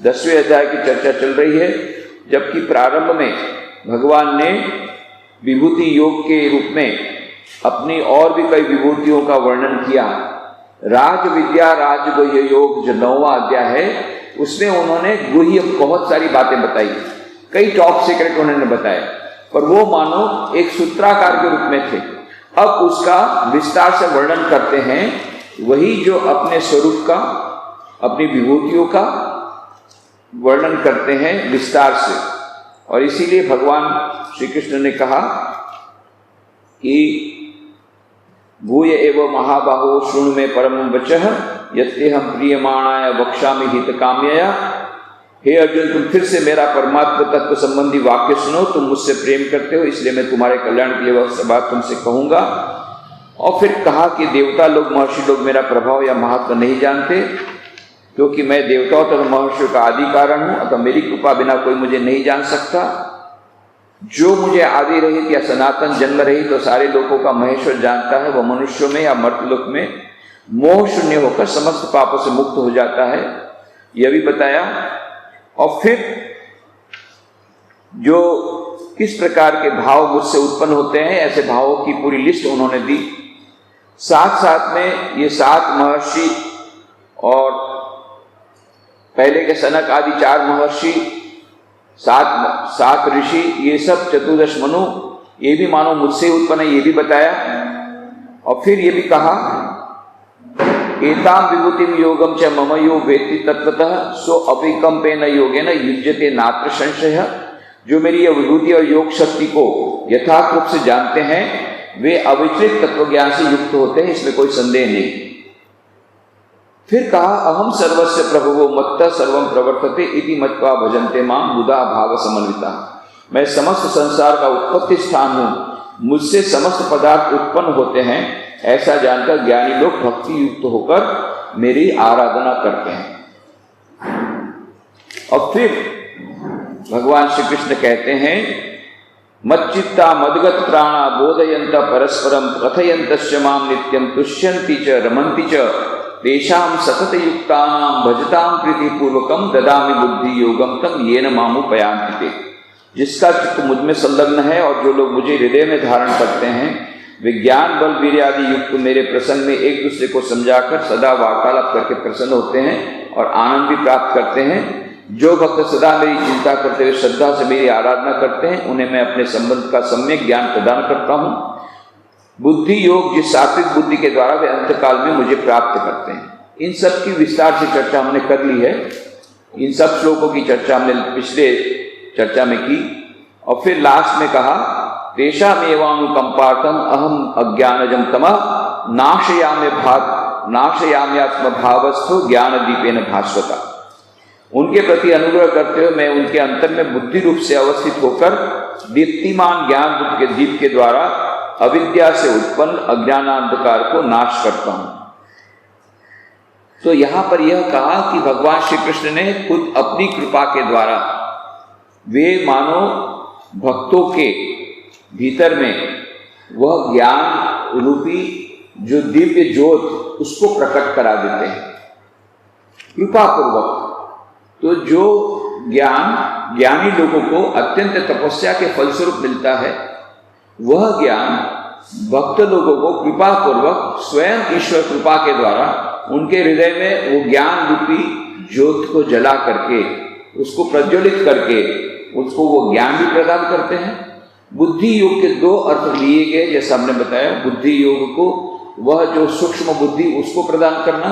10वें अध्याय की चर्चा चल रही है, जबकि प्रारंभ में भगवान ने विभूति योग के रूप में अपनी और भी कई विभूतियों का वर्णन किया। राज विद्या राजगुह्य योग जो 9वां अध्याय है, उसमें उन्होंने गुह्य बहुत सारी बातें बताई, कई टॉप सीक्रेट उन्होंने बताए, पर वो मानो एक सूत्राकार के रूप में थे। अब उसका विस्तार से वर्णन करते हैं, वही जो अपने स्वरूप का, अपनी विभूतियों का वर्णन करते हैं विस्तार से। और इसीलिए भगवान श्री कृष्ण ने कहा कि भूय एव महाबाहो शृणु में परम वचः यत्तेहं प्रियमाणाय वक्ष्यामि हित काम्यया। हे अर्जुन, तुम फिर से मेरा परमात्मा तत्व संबंधी वाक्य सुनो। तुम मुझसे प्रेम करते हो, इसलिए मैं तुम्हारे कल्याण के लिए वह सब बात तुमसे कहूंगा। और फिर कहा कि देवता लोग, महर्षि लोग मेरा प्रभाव या महत्व नहीं जानते, क्योंकि मैं देवताओं तथा महर्षियों का आदि कारण हूं, अतः मेरी कृपा बिना कोई मुझे नहीं जान सकता। जो मुझे आदि रहित या सनातन जन्म रहित तो सारे लोगों का महेश्वर जानता है, वह मनुष्यों में या मर्तलोक में मोह शून्य होकर समस्त पापों से मुक्त हो जाता है, यह भी बताया। और फिर जो किस प्रकार के भाव मुझसे उत्पन्न होते हैं, ऐसे भावों की पूरी लिस्ट उन्होंने दी। साथ साथ में ये 7 महर्षि और पहले के सनक आदि 4 महर्षि, 7 ऋषि, ये सब 14 मनु, ये भी मानो मुझसे उत्पन्न है, ये भी बताया। और फिर ये भी कहा एताम विभूतिम योगम च मम यो वेत्ति तत्वतः सो अभिकंपेन योगेन युज्यते नात्र संशय। जो मेरी यह विभूति और योग शक्ति को यथार्थ रूप से जानते हैं, वे अविचलित तत्व ज्ञान से युक्त होते हैं, इसमें कोई संदेह नहीं। फिर कहा अहम सर्वस्य प्रभुवो मत्तः सर्वं प्रवर्तते इति मत्वा भजन्ते मां बुधा भाव समन्विता। मैं समस्त संसार का उत्पत्ति स्थान हूं, मुझसे समस्त पदार्थ उत्पन्न होते हैं, ऐसा जानकर ज्ञानी लोग भक्ति युक्त होकर मेरी आराधना करते हैं। और फिर भगवान श्री कृष्ण कहते हैं मच्चित्ता मद्गत प्राणा बोधयन्त परस्परम कथयन्तश्च मां नित्यं तुष्यन्ति च रमन्ति च तेषां सतत युक्तानां भजतां प्रीतिपूर्वकं ददामि बुद्धि योगम तम येन मामुपयान्ति ते। जिसका चित्त मुझ में संलग्न है और जो लोग मुझे हृदय में धारण करते हैं, वे ज्ञान बल वीर्य आदि युक्त मेरे प्रसंग में एक दूसरे को समझाकर सदा वार्तालाप करके प्रसन्न होते हैं और आनंद भी प्राप्त करते हैं। जो भक्त सदा मेरी चिंता करते हुए श्रद्धा से मेरी आराधना करते हैं, उन्हें मैं अपने संबंध का सम्यक ज्ञान प्रदान करता हूँ। बुद्धि योग जिस सात्विक बुद्धि के द्वारा वे अंतकाल में मुझे प्राप्त करते हैं। इन सब की विस्तार से चर्चा हमने कर ली है। इन सब श्लोकों की चर्चा हमने पिछले चर्चा में की। और फिर लास्ट में कहा तेषामेवानुकंपार्थम अहम अज्ञानजं तमः नाशयाम्यात्म भावस्थो ज्ञान दीपेन भास्वता। उनके प्रति अनुग्रह करते हुए मैं उनके अंतर में बुद्धि रूप से अवस्थित होकर दीप्तिमान ज्ञान रूप के दीप के द्वारा अविद्या से उत्पन्न अज्ञानांधकार को नाश करता हूं। तो यहां पर यह कहा कि भगवान श्री कृष्ण ने खुद अपनी कृपा के द्वारा वे मानो भक्तों के भीतर में वह ज्ञान रूपी जो दिव्य ज्योत उसको प्रकट करा देते हैं कृपा पूर्वक। तो जो ज्ञान ज्ञानी लोगों को अत्यंत तपस्या के फलस्वरूप मिलता है, वह ज्ञान भक्त लोगों को कृपा पूर्वक स्वयं ईश्वर कृपा के द्वारा उनके हृदय में वो ज्ञान रूपी ज्योत को जला करके उसको प्रज्वलित करके उसको वो ज्ञान भी प्रदान करते हैं। बुद्धि योग के 2 अर्थ लिए गए, जैसा हमने बताया। बुद्धि योग को वह जो सूक्ष्म बुद्धि उसको प्रदान करना,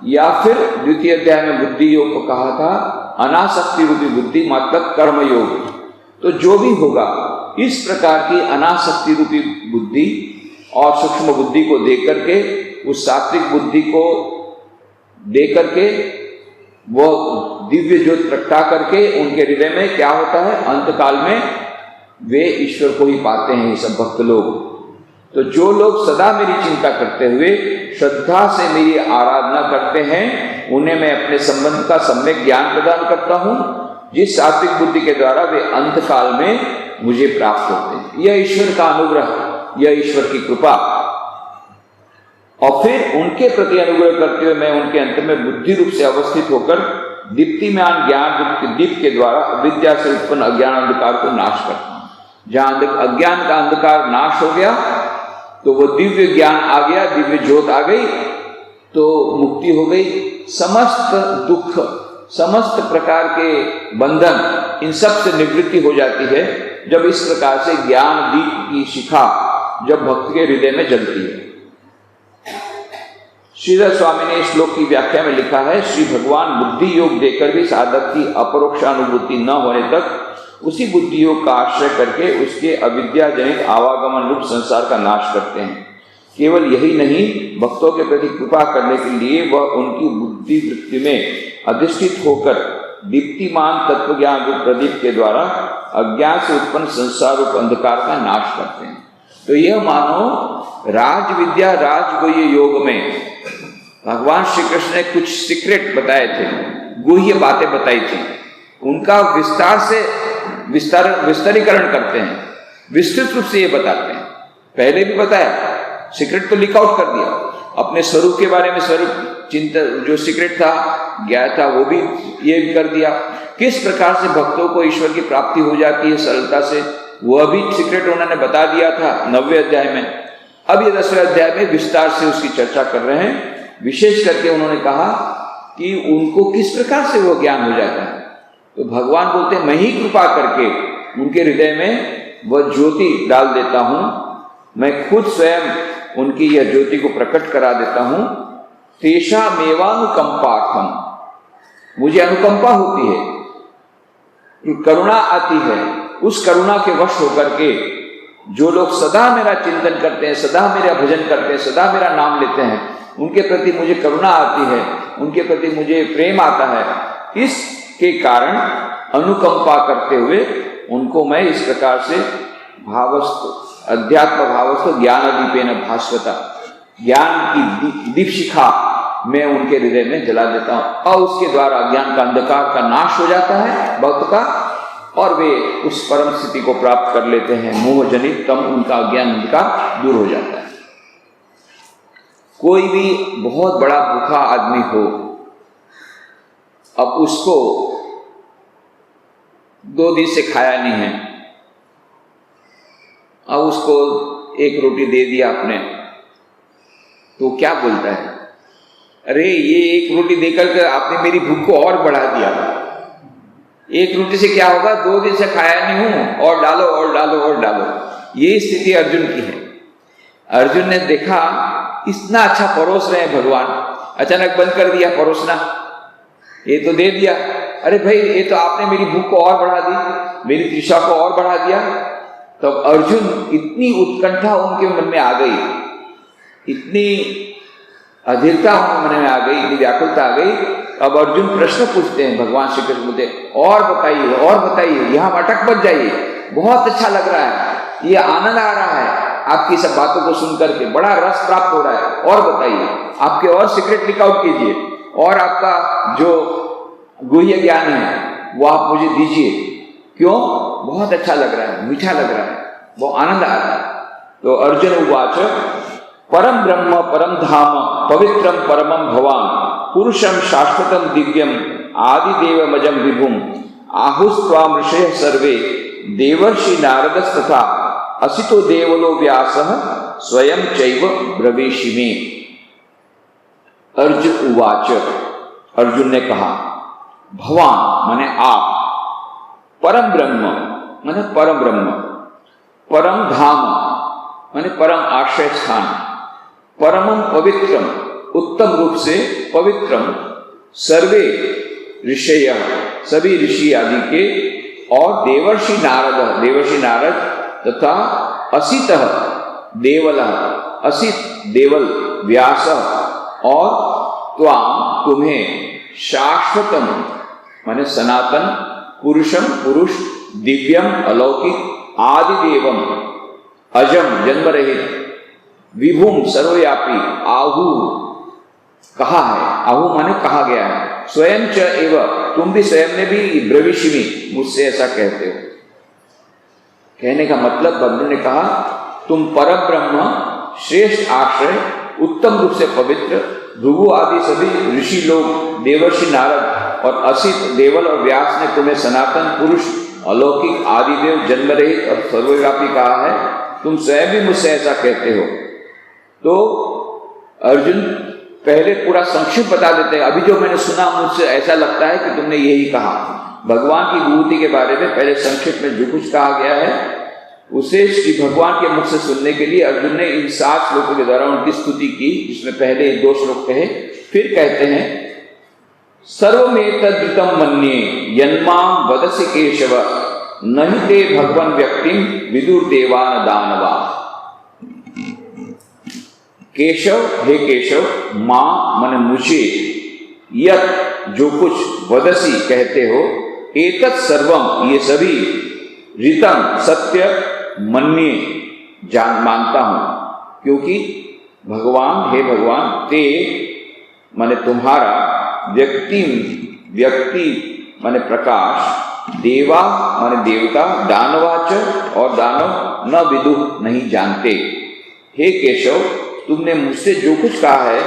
या फिर द्वितीय अध्याय में बुद्धि योग को कहा था अनासक्ति रूपी बुद्धि, मतलब कर्म योग। तो जो भी होगा इस प्रकार की अनासक्ति रूपी बुद्धि और सूक्ष्म बुद्धि को देकर के, उस सात्विक बुद्धि को देकर के वो दिव्य ज्योत प्रगटा करके उनके हृदय में क्या होता है, अंतकाल में वे ईश्वर को ही पाते हैं ये सब भक्त लोग। तो जो लोग सदा मेरी चिंता करते हुए श्रद्धा से मेरी आराधना करते हैं, उन्हें मैं अपने संबंध का सम्यक ज्ञान प्रदान करता हूं, जिस सात्विक बुद्धि के द्वारा वे अंतकाल में मुझे प्राप्त होते हैं। यह ईश्वर का अनुग्रह, यह ईश्वर की कृपा। और फिर उनके प्रति अनुग्रह करते हुए मैं उनके अंतर में बुद्धि रूप से अवस्थित होकर दीप्तिमान ज्ञान दीप के द्वारा विद्या से उत्पन्न अज्ञान अंधकार को नाश करता हूं। जहां अज्ञान का अंधकार नाश हो गया तो वो दिव्य ज्ञान आ गया, दिव्य ज्योत आ गई, तो मुक्ति हो गई। समस्त दुख, समस्त प्रकार के बंधन, इन सब से निवृत्ति हो जाती है जब इस प्रकार से ज्ञान दीप की शिखा जब भक्त के हृदय में जलती है। श्रीधर स्वामी ने इस श्लोक की व्याख्या में लिखा है, श्री भगवान बुद्धि योग देकर भी साधक की अपरोक्षानुभूति न होने तक उसी बुद्धि योग का आश्रय करके उसके अविद्या जनित आवागमन रूप संसार का नाश करते हैं। केवल यही नहीं, भक्तों के प्रति कृपा करने के लिए वह उनकी बुद्धि वृत्ति में अधिष्ठित होकर दीप्तिमान तत्व ज्ञान रूप प्रदीप के द्वारा अज्ञान से उत्पन्न संसार रूप अंधकार का नाश करते हैं। तो यह मानो राज विद्या राजगुह्य योग में भगवान श्री कृष्ण ने कुछ सीक्रेट बताए थे, गुह्य बातें बताई थी, उनका विस्तार से विस्तरीकरण करते हैं, विस्तृत रूप से ये बताते हैं। पहले भी बताया, सीक्रेट तो लीक आउट कर दिया, अपने स्वरूप के बारे में, स्वरूप चिंतन जो सीक्रेट था ज्ञाया था वो भी ये भी कर दिया। किस प्रकार से भक्तों को ईश्वर की प्राप्ति हो जाती है सरलता से, वह भी सीक्रेट उन्होंने बता दिया था 9वें अध्याय में। अब ये 10वें अध्याय में विस्तार से उसकी चर्चा कर रहे हैं। विशेष करके उन्होंने कहा कि उनको किस प्रकार से वो ज्ञान हो जाता है। तो भगवान बोलते हैं, मैं ही कृपा करके उनके हृदय में वह ज्योति डाल देता हूं, मैं खुद स्वयं उनकी यह ज्योति को प्रकट करा देता हूं। तेषा मेवानुकंपार्थम, मुझे अनुकंपा होती है, करुणा आती है, उस करुणा के वश होकर के जो लोग सदा मेरा चिंतन करते हैं, सदा मेरा भजन करते हैं, सदा मेरा नाम लेते हैं, उनके प्रति मुझे करुणा आती है, उनके प्रति मुझे प्रेम आता है। इसके कारण अनुकंपा करते हुए उनको मैं इस प्रकार से भावस्थ अध्यात्म भावस्थ ज्ञान दीपेन भास्वता, ज्ञान की दीपशिखा मैं उनके हृदय में जला देता हूं और उसके द्वारा अज्ञान का अंधकार का नाश हो जाता है भक्त का, और वे उस परम स्थिति को प्राप्त कर लेते हैं। मोह जनित तम उनका अज्ञान अंधकार दूर हो जाता है। कोई भी बहुत बड़ा भूखा आदमी हो, अब उसको 2 दिन से खाया नहीं है, अब उसको 1 रोटी दे दिया आपने, तो क्या बोलता है, अरे ये 1 रोटी देकर के आपने मेरी भूख को और बढ़ा दिया। 1 रोटी से क्या होगा, 2 दिन से खाया नहीं हूं, और डालो और डालो और डालो। ये स्थिति अर्जुन की है। अर्जुन ने देखा इतना अच्छा परोस रहे हैं भगवान, अचानक बंद कर दिया परोसना, ये तो दे दिया, अरे भाई ये तो आपने मेरी भूख को और बढ़ा दी, मेरी तृषा को और बढ़ा दिया। तब तो अर्जुन, इतनी उत्कंठा उनके मन में आ गई, इतनी अधीरता उनके मन में आ गई, इतनी व्याकुलता आ गई। अब अर्जुन प्रश्न पूछते हैं, भगवान श्री कृष्ण बोलते और बताइए और बताइए, यहां अटक मत जाइए, बहुत अच्छा लग रहा है, ये आनंद आ रहा है आपकी सब बातों को सुनकर के, बड़ा रस प्राप्त हो रहा है, और बताइए, आपके और सीक्रेट लीक आउट कीजिए, और आपका जो गुह्य ज्ञान है वो आप मुझे दीजिए। क्यों? बहुत अच्छा लग रहा है, मीठा लग रहा है, वो आनंद आ रहा है। तो अर्जुन उवाच, परम ब्रह्म परम धाम पवित्रम परमम भवान पुरुषम शाश्वतम दिव्यम आदिदेवमजम विभुम आहुस्त्वाम ऋषयः सर्वे देवर्षि नारदस्तथा असितो देवलो व्यासः स्वयं चैव ब्रवीषिमे। अर्जुन उवाच, अर्जुन ने कहा, भवान माने आप, परम ब्रह्म माने परम ब्रह्म, परम धाम माने परम आश्रय स्थान, परमम पवित्रम उत्तम रूप से पवित्रम, सर्वे ऋषय सभी ऋषि आदि के, और देवर्षि नारद देवर्षि नारद तथा असित देवल असित देवल व्यास, और त्वाम तुम्हें शाश्वतम माने सनातन, पुरुषम पुरुष, दिव्यम अलौकिक, आदिदेवम अजम जन्म रहित, विभुम सर्वव्यापी, आहु कहा है, आहु माने कहा गया है, स्वयं च एव तुम भी स्वयं ने भी ब्रवीषिमी मुझसे ऐसा कहते हो। कहने का मतलब बंधु ने कहा, तुम परम ब्रह्म, श्रेष्ठ आश्रय, उत्तम रूप से पवित्र, भृगु आदि सभी ऋषि लोग, देवर्षि नारद और असित देवल और व्यास ने तुम्हें सनातन पुरुष, अलौकिक, आदिदेव, जन्मरहित और सर्वव्यापी कहा है। तुम स्वयं भी मुझसे ऐसा कहते हो। तो अर्जुन पहले पूरा संक्षिप्त बता देते हैं, अभी जो मैंने सुना मुझसे ऐसा लगता है कि तुमने यही कहा। भगवान की विभूति के बारे में पहले संक्षिप्त में जो कुछ कहा गया है उसे श्री भगवान के मुख से सुनने के लिए अर्जुन ने इन 7 श्लोकों के द्वारा उनकी स्तुति की, जिसमें पहले 2 श्लोक कहे। फिर कहते हैं, सर्वमेतद्युतं मन्ये यन्मां वदसि केशव, नहि ते भगवन् व्यक्तिं विदुर्देवान् दानवा। केशव, हे केशव, मां मन मुझे, यत जो कुछ, वदसी कहते हो, एतत् सर्वम ये सभी, ऋतं सत्य, मन्ये मानता हूं, क्योंकि भगवान, हे भगवान, ते माने तुम्हारा, व्यक्ति माने प्रकाश, देवा माने देवता, दानवाच और दानव न विदुः नहीं जानते। हे केशव, तुमने मुझसे जो कुछ कहा है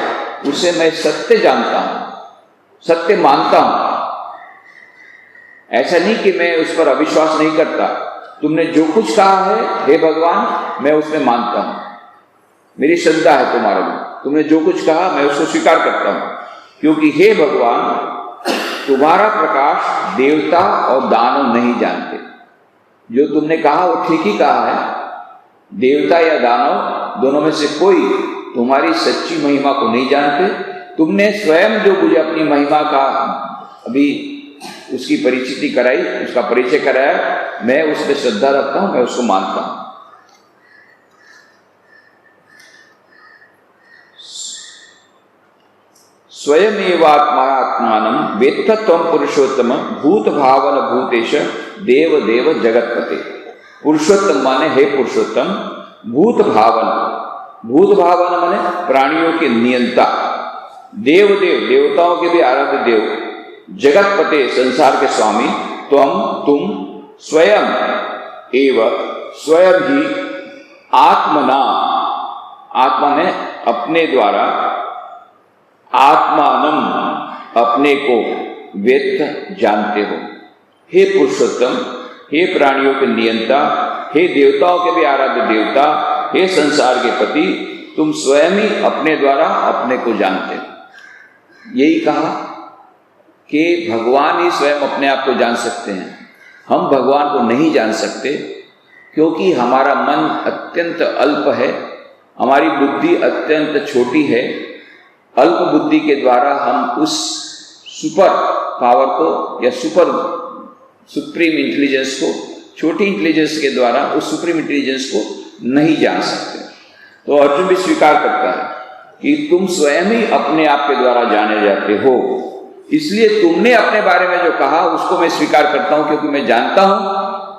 उसे मैं सत्य जानता हूं, सत्य मानता हूं। ऐसा नहीं कि मैं उस पर अविश्वास नहीं करता। तुमने जो कुछ कहा है हे भगवान, मैं उसमें मानता हूं, मेरी श्रद्धा है तुम्हारे में। तुमने जो कुछ कहा मैं उसको स्वीकार करता हूं, क्योंकि हे भगवान, तुम्हारा प्रकाश देवता और दानव नहीं जानते। जो तुमने कहा वो ठीक ही कहा है। देवता या दानव दोनों में से कोई तुम्हारी सच्ची महिमा को नहीं जानते। तुमने स्वयं जो मुझे अपनी महिमा का अभी उसकी परिचिति कराई, उसका परिचय कराया, मैं उसमें श्रद्धा रखता हूं, मैं उसको मानता हूं। स्वयमेवात्मात्मानं वेत्थ त्वं पुरुषोत्तम, भूत भावन भूतेश, देव देव जगतपते। पुरुषोत्तम माने हे पुरुषोत्तम, भूत भावन, भूत भावन माने प्राणियों के नियंता, देव देव देवताओं के भी आराध्य देव, जगतपते संसार के स्वामी, तुम स्वयं एवं स्वयं ही, आत्मना, आत्मा ने अपने द्वारा, आत्मानम अपने को, वेत्थ जानते हो। हे पुरुषोत्तम, हे प्राणियों के नियंता, हे देवताओं के भी आराध्य देवता, हे संसार के पति, तुम स्वयं ही अपने द्वारा अपने को जानते हो। यही कहा कि भगवान ही स्वयं अपने आप को जान सकते हैं। हम भगवान को नहीं जान सकते, क्योंकि हमारा मन अत्यंत अल्प है, हमारी बुद्धि अत्यंत छोटी है। अल्प बुद्धि के द्वारा हम उस सुपर पावर को या सुप्रीम इंटेलिजेंस को, छोटी इंटेलिजेंस के द्वारा उस सुप्रीम इंटेलिजेंस को नहीं जान सकते। तो अर्जुन भी स्वीकार करता है कि तुम स्वयं ही अपने आप के द्वारा जाने जाते हो, इसलिए तुमने अपने बारे में जो कहा उसको मैं स्वीकार करता हूं, क्योंकि मैं जानता हूं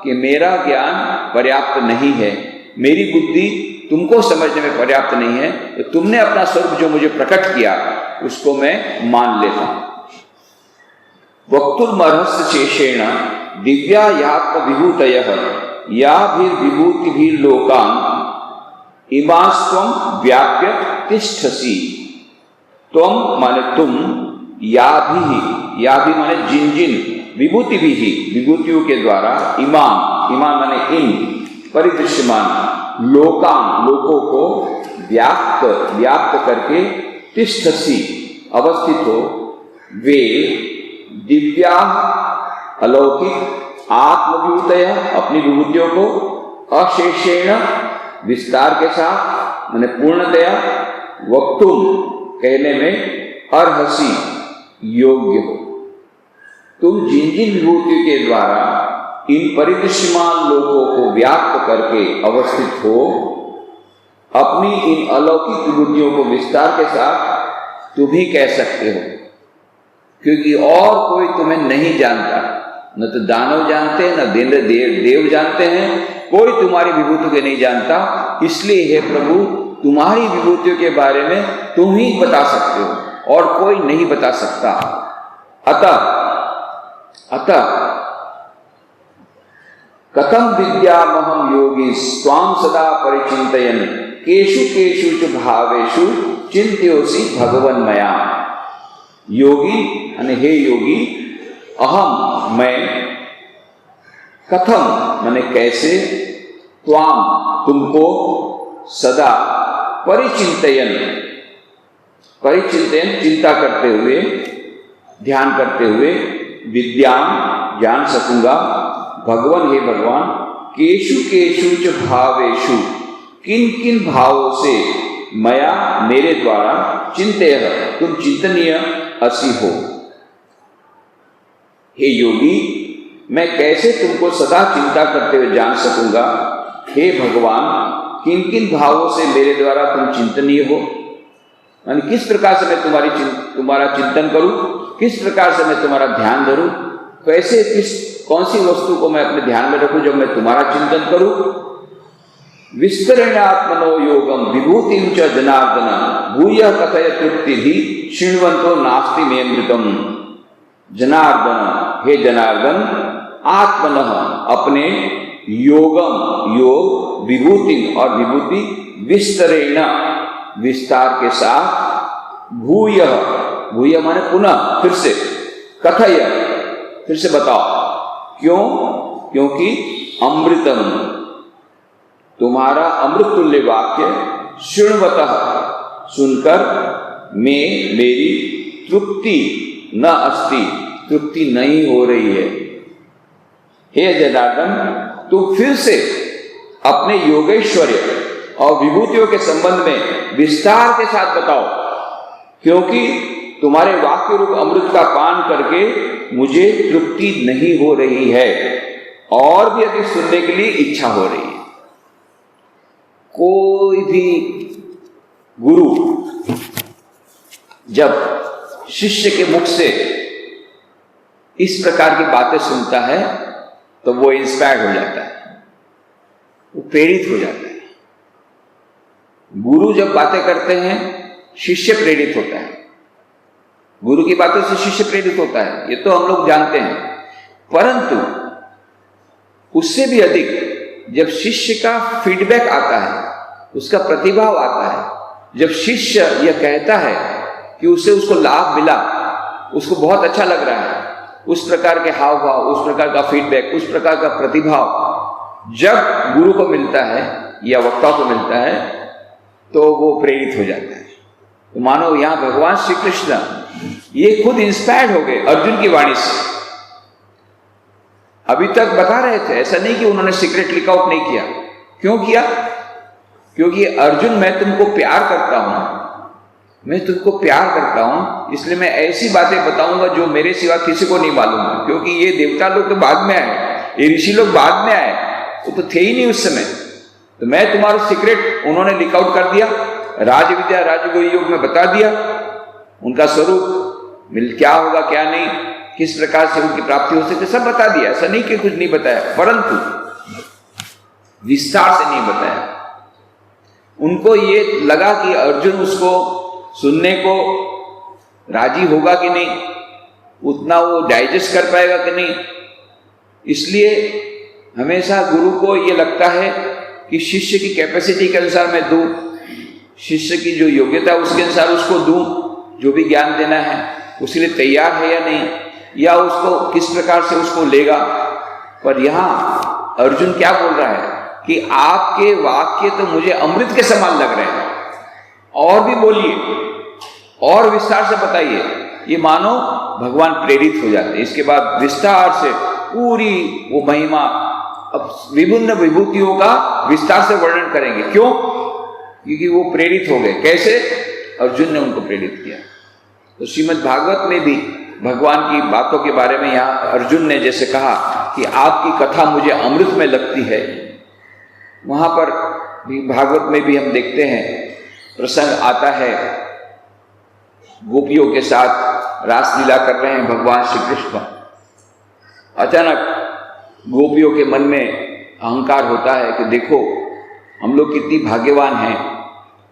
कि मेरा ज्ञान पर्याप्त नहीं है, मेरी बुद्धि तुमको समझने में पर्याप्त नहीं है। तो तुमने अपना स्वरूप जो मुझे प्रकट किया उसको मैं मान लेता हूं। वक्तुर्मर्हस्य शेषेण दिव्या यात्म विभूतयः याभिर्विभूतिभिर्लोकान् इमास्त्वं व्याप्य तिष्ठसि। त्वं माने तुम, याभि माने जिन जिन, विभूतिभिः विभूतियों के द्वारा, इमाम माने इन, परिदृश्यमान, लोकान लोकों को, व्याप्त करके, तिष्ठसि अवस्थित हो, वे दिव्या अलौकिक, आत्मविभूतय अपनी विभूतियों को, अशेषेण विस्तार के साथ माने पूर्णतया, वक्तुम कहने में, अर्हसि योग्य हो। तुम जिन जिन विभूतियों के द्वारा इन परिदृश्यमान लोकों को व्याप्त करके अवस्थित हो, अपनी इन अलौकिक विभूतियों को विस्तार के साथ तुम ही कह सकते हो, क्योंकि और कोई तुम्हें नहीं जानता। न तो दानव जानते हैं, न देव जानते हैं, कोई तुम्हारी विभूतियों के नहीं जानता। इसलिए हे प्रभु, तुम्हारी विभूतियों के बारे में तुम ही बता सकते हो और कोई नहीं बता सकता। अतः कथम विद्यामहं योगी स्वाम सदा परिचिन्तयन् केषु केषु च भावेषु चिंत्योसी भगवन मया। योगी यानी हे योगी, अहम मैं, कथम माने कैसे, त्वाम तुमको, सदा परिचिंतयन, परिचिंतयन चिंता करते हुए, ध्यान करते हुए, विद्याम जान सकूंगा, भगवान हे भगवान, केशु केशु च भावेशु किन किन भावों से, मया मेरे द्वारा, चिंतय तुम चिंतनीय असी हो। हे योगी, मैं कैसे तुमको सदा चिंता करते हुए जान सकूंगा, हे भगवान किन किन भावों से मेरे द्वारा तुम चिंतनीय हो, यानी किस प्रकार से मैं तुम्हारा चिंतन करूं, किस प्रकार से मैं तुम्हारा ध्यान धरूं, कैसे कौन सी वस्तु को मैं अपने ध्यान में रखूं जब मैं तुम्हारा चिंतन करूं। विस्तरेण आत्मनो योगम विभूतिं च जनार्दन भूयः कथय तृप्ति भी शृण्वन्तो नास्ति मे अमृतम। जनार्दन हे जनार्दन, आत्मनः अपने, योगम योग, विभूति और विभूति, विस्तरेण विस्तार के साथ, भूयः भूयः माने पुनः फिर से, कथय फिर से बताओ, क्यों, क्योंकि अमृतम तुम्हारा अमृत तुल्य वाक्य, शृण्वतः सुनकर, में मेरी तृप्ति न अस्ति तृप्ति नहीं हो रही है। हे जनार्दन, तुम फिर से अपने योगेश्वर्य और विभूतियों के संबंध में विस्तार के साथ बताओ, क्योंकि तुम्हारे वाक्य रूप अमृत का पान करके मुझे तृप्ति नहीं हो रही है और भी अधिक सुनने के लिए इच्छा हो रही है। कोई भी गुरु जब शिष्य के मुख से इस प्रकार की बातें सुनता है तो वो इंस्पायर्ड हो जाता है, वो प्रेरित हो जाता है। गुरु जब बातें करते हैं शिष्य प्रेरित होता है, गुरु की बातों से शिष्य प्रेरित होता है, ये तो हम लोग जानते हैं। परंतु उससे भी अधिक जब शिष्य का फीडबैक आता है, उसका प्रतिभाव आता है, जब शिष्य यह कहता है कि उससे उसको लाभ मिला, उसको बहुत अच्छा लग रहा है, उस प्रकार के हाव भाव, उस प्रकार का फीडबैक, उस प्रकार का प्रतिभाव जब गुरु को मिलता है या वक्ता को मिलता है तो वो प्रेरित हो जाता है। तो मानो यहां भगवान श्री कृष्ण ये खुद इंस्पायर्ड हो गए अर्जुन की वाणी से। अभी तक बता रहे थे, ऐसा नहीं कि उन्होंने सीक्रेट लीक आउट नहीं किया। क्यों किया? क्योंकि अर्जुन मैं तुमको प्यार करता हूं, मैं तुमको प्यार करता हूं, इसलिए मैं ऐसी बातें बताऊंगा जो मेरे सिवा किसी को नहीं मालूम है। क्योंकि ये देवता लोग तो बाद में आए, ये ऋषि लोग बाद में आए, वो तो थे ही नहीं उस समय। तो मैं तुम्हारा सीक्रेट उन्होंने लीक आउट कर दिया, राज विद्या राजगुरु योग में बता दिया, उनका स्वरूप क्या होगा क्या नहीं, किस प्रकार से उनकी प्राप्ति हो सकती, सब बता दिया। ऐसा नहीं कि कुछ नहीं बताया, परंतु विस्तार से नहीं बताया। उनको ये लगा कि अर्जुन उसको सुनने को राजी होगा कि नहीं, उतना वो डाइजेस्ट कर पाएगा कि नहीं। इसलिए हमेशा गुरु को ये लगता है कि शिष्य की कैपेसिटी के अनुसार मैं दूं, शिष्य की जो योग्यता उसके अनुसार उसको दूं, जो भी ज्ञान देना है उसके लिए तैयार है या नहीं, या उसको किस प्रकार से उसको लेगा। पर यहाँ अर्जुन क्या बोल रहा है कि आपके वाक्य तो मुझे अमृत के समान लग रहे हैं, और भी बोलिए और विस्तार से बताइए। ये मानो भगवान प्रेरित हो जाते हैं। इसके बाद विस्तार से पूरी वो महिमा, अब विभिन्न विभूतियों का विस्तार से वर्णन करेंगे। क्यों? क्योंकि वो प्रेरित हो गए। कैसे? अर्जुन ने उनको प्रेरित किया। तो श्रीमद् भागवत में भी भगवान की बातों के बारे में यहाँ अर्जुन ने जैसे कहा कि आपकी कथा मुझे अमृत में लगती है, वहां पर भी भागवत में भी हम देखते हैं प्रसंग आता है, गोपियों के साथ रासलीला कर रहे हैं भगवान श्री कृष्ण। अचानक गोपियों के मन में अहंकार होता है कि देखो हम लोग कितनी भाग्यवान हैं,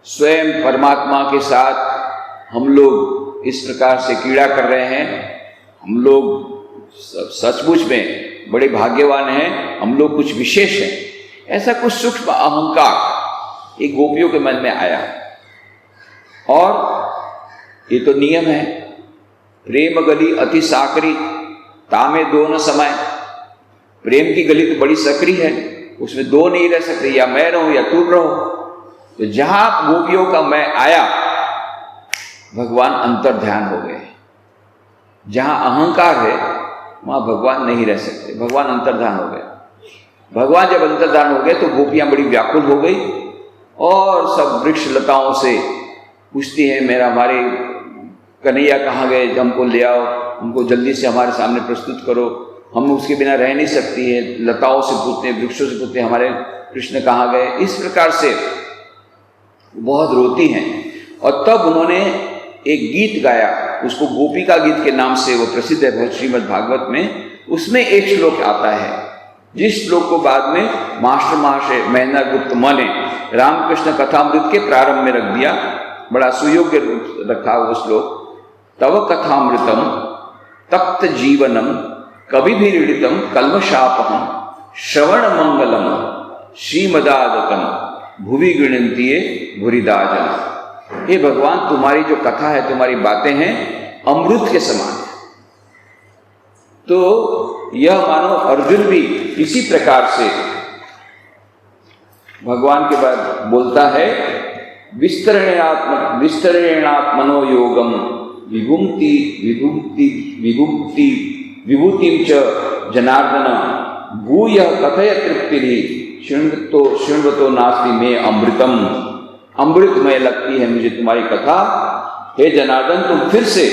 स्वयं परमात्मा के साथ हम लोग इस प्रकार से क्रीड़ा कर रहे हैं, हम लोग सचमुच में बड़े भाग्यवान हैं, हम लोग कुछ विशेष हैं। ऐसा कुछ सूक्ष्म अहंकार एक गोपियों के मन में आया। और ये तो नियम है, प्रेम गली अति साकरी तामे दो न समाए। प्रेम की गली तो बड़ी सकरी है, उसमें दो नहीं रह सकते, या मैं रहूं या तुम रहो। तो जहां गोपियों का मैं आया, भगवान अंतर ध्यान हो गए। जहां अहंकार है वहां भगवान नहीं रह सकते, भगवान अंतर्धान हो गए। भगवान जब अंतर्धान हो गए तो गोपियां बड़ी व्याकुल हो गई और सब वृक्ष लताओं से पूछती हैं, मेरा हमारे कन्हैया कहाँ गए, हमको ले आओ, हमको जल्दी से हमारे सामने प्रस्तुत करो, हम उसके बिना रह नहीं सकती है। लताओं से पूछते हैं, वृक्षों से पूछते हैं, हमारे कृष्ण कहाँ गए। इस प्रकार से बहुत रोती हैं। और तब उन्होंने एक गीत गाया, उसको गोपिका गीत के नाम से वो प्रसिद्ध है श्रीमद् भागवत में। उसमें एक श्लोक आता है, जिस श्लोक को बाद में मास्टर महाशय महेंद्र गुप्त ने रामकृष्ण कथामृत के प्रारंभ में रख दिया। बड़ा सुयोग्य रखा वो श्लोक। तव कथामृतम तप्त जीवनम कवि भी ऋडितम कल्मशापहम श्रवण मंगलम श्रीमदादकम भुवि गृणंतीये भूरिदाजन। हे भगवान, तुम्हारी जो कथा है, तुम्हारी बातें हैं, अमृत के समान है। तो यह मानो अर्जुन भी इसी प्रकार से भगवान के बाद बोलता है, विस्तरणेनात्मनो योगम विभुक्ति विभुक्ति विभुक्ति विभूतिम च जनार्दन भूय कथय तृप्ति शृण्वतो नास्ति में अमृतम। अमृतमय लगती है मुझे तुम्हारी कथा। हे जनार्दन, तुम फिर से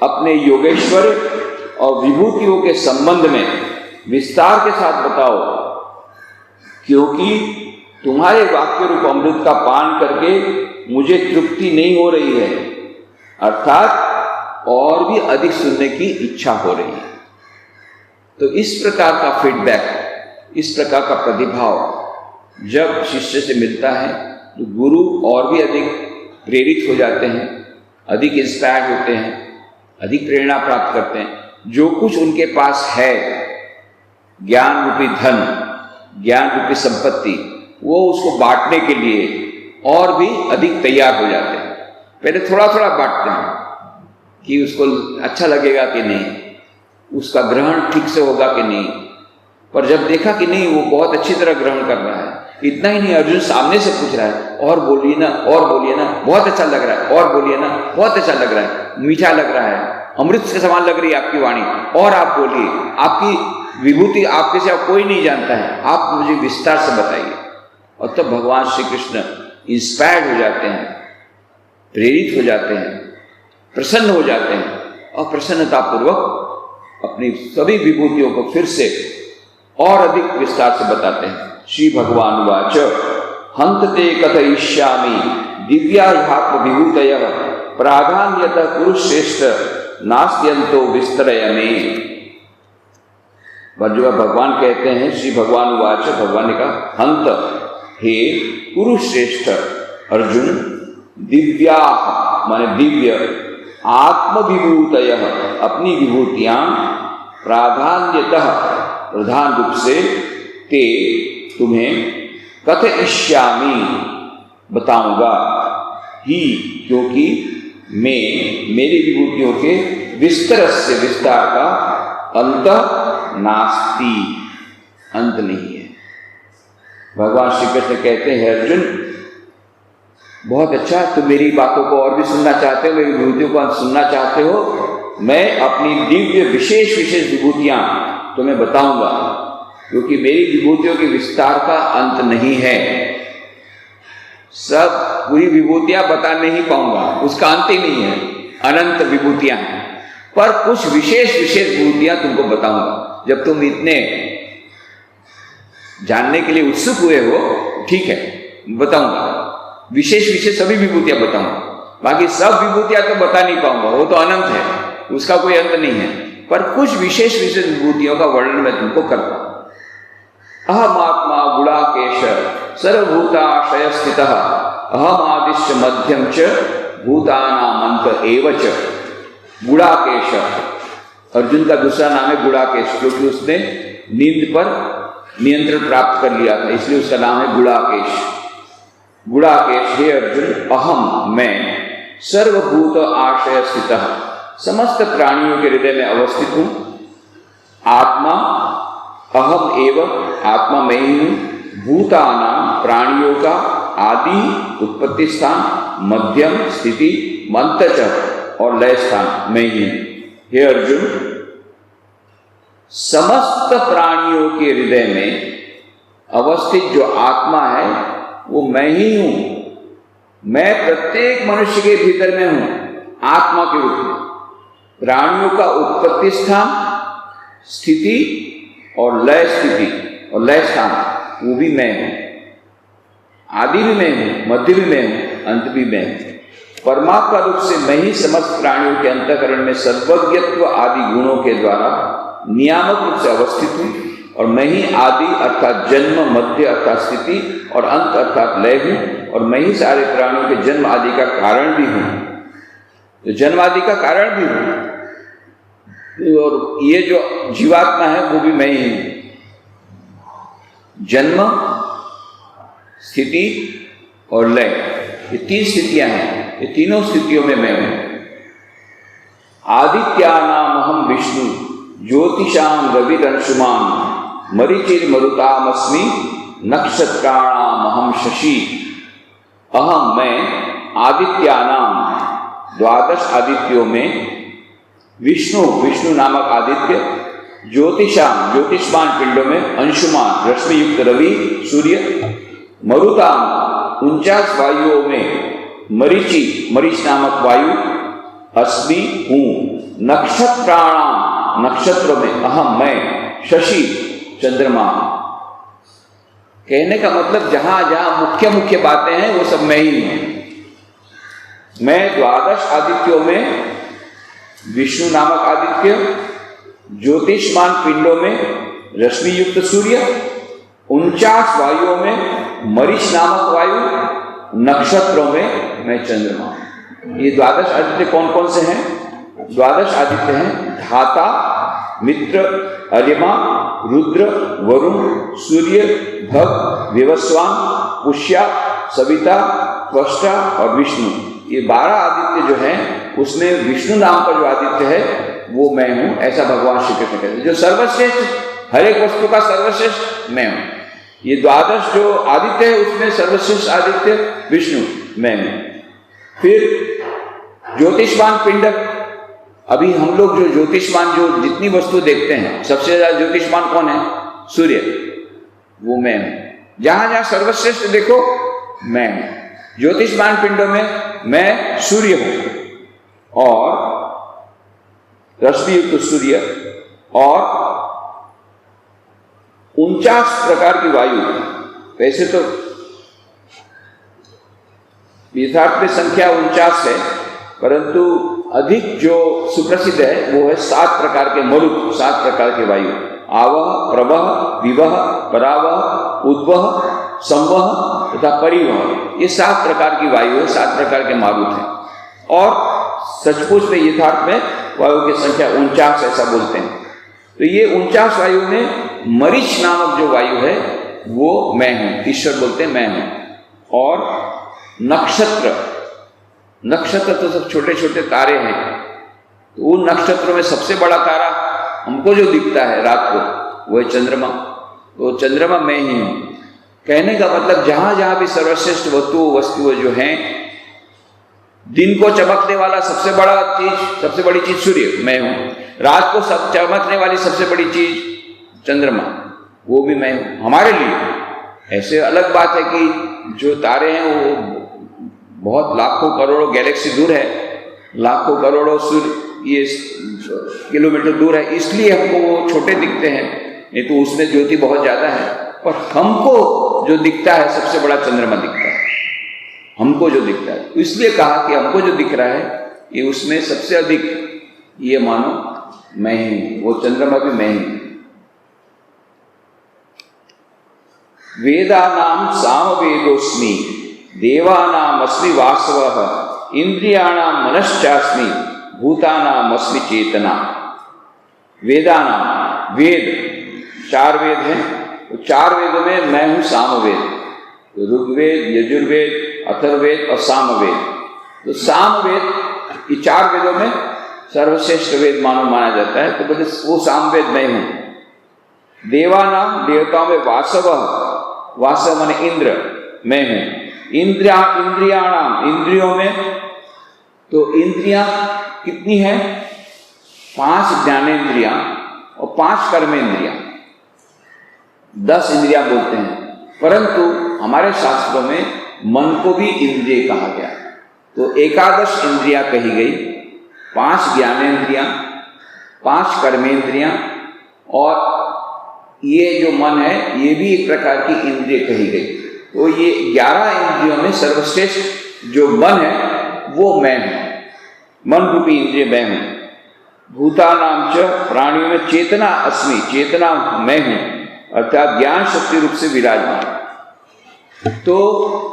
अपने योगेश्वर और विभूतियों के संबंध में विस्तार के साथ बताओ, क्योंकि तुम्हारे वाक्य रूप अमृत का पान करके मुझे तृप्ति नहीं हो रही है, अर्थात और भी अधिक सुनने की इच्छा हो रही है। तो इस प्रकार का फीडबैक, इस प्रकार का प्रतिभाव जब शिष्य से मिलता है तो गुरु और भी अधिक प्रेरित हो जाते हैं, अधिक इंस्पायर्ड होते हैं, अधिक प्रेरणा प्राप्त करते हैं। जो कुछ उनके पास है, ज्ञान रूपी धन, ज्ञान रूपी संपत्ति, वो उसको बांटने के लिए और भी अधिक तैयार हो जाते हैं। पहले थोड़ा थोड़ा बांटते हैं कि उसको अच्छा लगेगा कि नहीं, उसका ग्रहण ठीक से होगा कि नहीं। पर जब देखा कि नहीं, वो बहुत अच्छी तरह ग्रहण कर रहा है, इतना ही नहीं, अर्जुन सामने से पूछ रहा है, और बोलिए ना, और बोलिए ना, बहुत अच्छा लग रहा है, और बोलिए ना, बहुत अच्छा लग रहा है, मीठा लग रहा है, अमृत के समान लग रही है आपकी वाणी, और आप बोलिए, आपकी विभूति आपके से कोई नहीं जानता है, आप मुझे विस्तार से बताइए। और तब भगवान श्री कृष्ण इंस्पायर्ड हो जाते हैं, प्रेरित हो जाते हैं, प्रसन्न हो जाते हैं, और प्रसन्नतापूर्वक अपनी सभी विभूतियों को फिर से और अधिक विस्तार से बताते हैं। श्री भगवान उवाच हंत ते कथयिष्यामि दिव्याध्यात्म विभूतयः प्राधान्यतः कुरुश्रेष्ठ नास्त्यंतो विस्तरय में। जो भगवान कहते हैं, श्री भगवान उवाच, भगवान ने कहा, हंत, हे कुरुश्रेष्ठ अर्जुन, दिव्या माने दिव्य, आत्म विभूतयः अपनी विभूतियां, प्राधान्यतः प्रधान रूप से, ते तुम्हें, कथयिष्यामि बताऊंगा, ही क्योंकि मैं मेरी विभूतियों के विस्तार से, विस्तार का अंत नास्ति, अंत नहीं है। भगवान श्री कृष्ण कहते हैं, अर्जुन बहुत अच्छा, तुम मेरी बातों को और भी सुनना चाहते हो, मेरी विभूतियों को सुनना चाहते हो, मैं अपनी दिव्य विशेष विशेष विभूतियां तुम्हें बताऊंगा, क्योंकि मेरी विभूतियों के विस्तार का अंत नहीं है। सब पूरी विभूतियां बता नहीं पाऊंगा, उसका अंत ही नहीं है, अनंत विभूतियां हैं, पर कुछ विशेष विशेष विभूतियां तुमको बताऊंगा। जब तुम इतने जानने के लिए उत्सुक हुए हो, ठीक है, बताऊंगा, विशेष विशेष सभी विभूतियां बताऊंगा, बाकी सब विभूतियां तो बता नहीं पाऊंगा, वो तो अनंत है, उसका कोई अंत नहीं है, पर कुछ विशेष विशेष विभूतियों का वर्णन मैं तुमको करता हूं। अहम आत्मा गुणाकेश सर्वभूताशय स्थितः अहम आदिश्य मध्यम च भूतानामंत एव च। गुणाकेश, अर्जुन का दूसरा नाम है गुणाकेश, क्योंकि उसने नींद पर नियंत्रण प्राप्त कर लिया था, इसलिए उसका नाम है गुणाकेश। गुणाकेश, हे अर्जुन, अहम मैं, सर्वभूत आश्रय स्थितः, समस्त प्राणियों के हृदय में अवस्थित हूँ। आत्मा अहम एवं, आत्मा मैं ही हूँ। भूतानां, प्राणियों का आदि उत्पत्ति स्थान, मध्यम स्थिति, मंतच और लय स्थान मैं ही हूँ। हे अर्जुन, समस्त प्राणियों के हृदय में अवस्थित जो आत्मा है वो मैं ही हूं। मैं प्रत्येक मनुष्य के भीतर में हूं, आत्मा के रूप में। प्राणियों का उत्पत्ति स्थान, स्थिति और लय स्थिति और लय स्थान वो भी मैं हूं। आदि भी मैं हूं, मध्य भी मैं हूं, अंत भी मैं हूं। परमात्मा रूप से मैं ही समस्त प्राणियों के अंतःकरण में सर्वज्ञत्व आदि गुणों के द्वारा नियामक रूप से अवस्थित हूं, और मैं ही आदि अर्थात जन्म, मध्य अर्थात स्थिति और अंत अर्थात लय हूं, और मैं ही सारे प्राणियों के जन्म आदि का कारण भी हूं। तो जन्म आदि का कारण भी हूं, और ये जो जीवात्मा है वो भी मैं ही हूं। जन्म, स्थिति और लय, ये तीन स्थितियां हैं, ये तीनों स्थितियों में मैं हूं। आदित्यानाम अहम विष्णु, ज्योतिषाम रविरंशुमान, मरीचिर्मरुतामस्मि, नक्षत्राणाम अहम शशि। अहम मैं, आदित्यानाम 12 आदित्यों में, विष्णु, विष्णु नामक आदित्य, ज्योतिषाम, ज्योतिष्मान पिंडों में, अंशुमान रश्मि युक्त रवि सूर्य, मरुताम 49 वायुओं में, मरीचि, मरीच नामक वायु, अस्मि हूं, नक्षत्राणाम नक्षत्रों में, अहम मैं, शशि चंद्रमा। कहने का मतलब जहां जहां मुख्य मुख्य बातें हैं वो सब मैं ही हूं। मैं 12 आदित्यों में विष्णु नामक आदित्य, ज्योतिष्मान पिंडों में रश्मि युक्त सूर्य, 49 वायुओं में मरीच नामक वायु, नक्षत्रों में मैं चंद्रमा। ये 12 आदित्य कौन कौन से हैं? 12 आदित्य हैं धाता, मित्र, अर्यमा, रुद्र, वरुण, सूर्य, भग, विवस्वान, पुष्या, सविता, त्वष्टा और विष्णु। ये 12 आदित्य जो हैं उसमें विष्णु नाम का जो आदित्य है वो मैं हूं, ऐसा भगवान श्री कृष्ण कहते हैं। जो सर्वश्रेष्ठ, हर एक वस्तु का सर्वश्रेष्ठ मैं हूं। ये 12 जो आदित्य है उसमें सर्वश्रेष्ठ आदित्य विष्णु मैं हूं। फिर ज्योतिष्मान पिंड, अभी हम लोग जो ज्योतिष्मान जो जितनी वस्तु देखते हैं सबसे ज्यादा ज्योतिष्मान कौन है? सूर्य, वो मैं हूं। जहां जहां सर्वश्रेष्ठ देखो मैं हूं। ज्योतिष्मान पिंडों में मैं सूर्य हूं, और रश्मि युक्त सूर्य, और 49 प्रकार की वायु। वैसे तो यथार्थ में संख्या 49 है, परंतु अधिक जो सुप्रसिद्ध है वो है 7 प्रकार के मरुत, 7 प्रकार के वायु। आवह, प्रवह, विवह, परावह, उद्वह, संवह तथा परिवह। ये 7 प्रकार की वायु है, 7 प्रकार के मारुत हैं। और सचमुच में यथार्थ में वायु की संख्या 49 ऐसा बोलते हैं। तो ये 49 वायु में मरीच नामक जो वायु है वो मैं हूं, ईश्वर बोलते हैं मैं हूं। और नक्षत्र, नक्षत्र तो सब छोटे छोटे तारे हैं, तो उन नक्षत्रों में सबसे बड़ा तारा हमको जो दिखता है रात को वो है चंद्रमा। तो चंद्रमा मैं ही हूं। कहने का मतलब जहां जहां भी सर्वश्रेष्ठ वस्तुएं जो हैं, दिन को चमकने वाला सबसे बड़ी चीज सूर्य मैं हूं। रात को सब चमकने वाली सबसे बड़ी चीज चंद्रमा, वो भी मैं हूं हमारे लिए। ऐसे अलग बात है कि जो तारे हैं वो बहुत लाखों करोड़ों गैलेक्सी दूर है, लाखों करोड़ों सूर्य ये किलोमीटर दूर है, इसलिए हमको वो छोटे दिखते हैं, नहीं तो उसमें ज्योति बहुत ज्यादा है। पर हमको जो दिखता है सबसे बड़ा चंद्रमा दिखता है, हमको जो दिखता है। तो इसलिए कहा कि हमको जो दिख रहा है ये उसमें सबसे अधिक ये मानो मैं ही हूं, वो चंद्रमा भी मैं ही हूं। वेदानाम सामवेदोस्मि, देवानाम अस्मि वासवः, इंद्रियाणाम मनश्चास्मि, भूतानाम अस्मि चेतना। वेदानाम, वेद 4 वेद हैं, तो 4 वेदों में मैं हूं सामवेद। ऋग्वेद, यजुर्वेद, अथर्ववेद और सामवेद, तो सामवेद, ये 4 वेदों में सर्वश्रेष्ठ वेद माना जाता है, तो बोले वो सामवेद मैं हूं। देवानाम, देवताओं में वासव, वासव माने इंद्र, मैं हूं। इंद्रियाणाम, इंद्रियों में, तो इंद्रियां कितनी है? 5 ज्ञानेंद्रियां और 5 कर्मेंद्रियां, 10 इंद्रियां बोलते हैं। परंतु हमारे शास्त्रों में मन को भी इंद्रिय कहा गया, तो 11 इंद्रियां कही गई, 5 ज्ञानेंद्रियां, 5 कर्मेंद्रियां, और ये जो मन है ये भी एक प्रकार की इंद्रिय कही गई। तो ये 11 इंद्रियों में सर्वश्रेष्ठ जो मन है वो मैं हूं, मन रूपी इंद्रिय मैं हूं। भूतानाम च, प्राणियों में चेतना अस्मि, चेतना मैं हूं, अर्थात ज्ञान शक्ति रूप से विराजमान। तो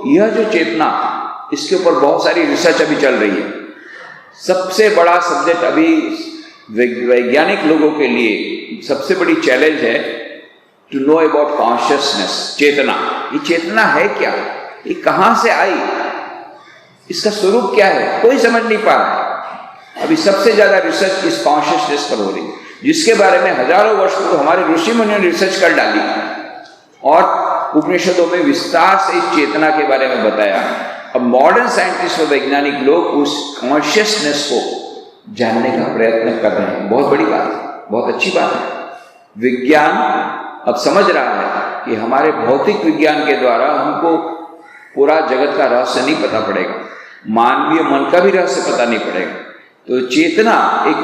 यह जो चेतना, इसके ऊपर बहुत सारी रिसर्च अभी चल रही है। सबसे बड़ा सब्जेक्ट अभी वैज्ञानिक लोगों के लिए सबसे बड़ी चैलेंज है टू नो अबाउट कॉन्शियसनेस, चेतना। ये चेतना है क्या? ये कहां से आई? इसका स्वरूप क्या है? कोई समझ नहीं पा रहा है। अभी सबसे ज्यादा रिसर्च इस कॉन्शियसनेस पर हो रही है, जिसके बारे में हजारों वर्ष पूर्व हमारे ऋषि मुनियों ने रिसर्च कर डाली और उपनिषदों में विस्तार से इस चेतना के बारे में बताया। अब मॉडर्न साइंटिस्ट और वैज्ञानिक लोग उस कॉन्शियसनेस को जानने का प्रयत्न कर रहे हैं। बहुत बड़ी बात है, बहुत अच्छी बात है। विज्ञान अब समझ रहा है कि हमारे भौतिक विज्ञान के द्वारा हमको पूरा जगत का रहस्य नहीं पता पड़ेगा, मानवीय मन का भी रहस्य पता नहीं पड़ेगा। तो चेतना एक